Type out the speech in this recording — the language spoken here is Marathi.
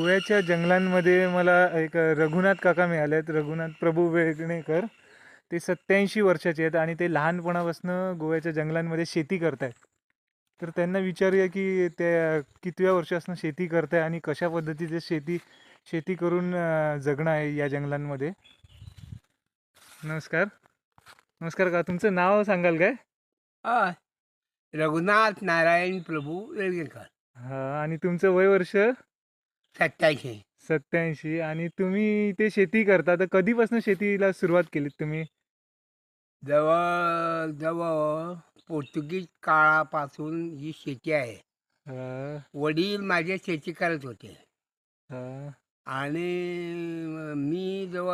गोव्याच्या जंगलांमध्ये मला एक रघुनाथ काका मिळाले आहेत, रघुनाथ प्रभू वेगणेकर. ते 87 वर्षाचे आहेत आणि ते लहानपणापासून गोव्याच्या जंगलांमध्ये शेती करतायत. तर त्यांना विचारूया की त्या कितव्या वर्षापासून शेती करताय आणि कशा पद्धतीचे शेती शेती करून जगणं आहे या जंगलांमध्ये. नमस्कार. नमस्कार का, तुमचं नाव सांगाल काय? हां, रघुनाथ नारायण प्रभू वेळगेकर. हा, आणि तुमचं वय वर्ष? 87. 87. आणि तुम्ही ते शेती करता, तर कधीपासून शेतीला सुरुवात केलीत तुम्ही? जवळ पोर्तुगीज काळापासून ही शेती आहे. हा, वडील माझे शेती करत होते हा, आणि मी जवळ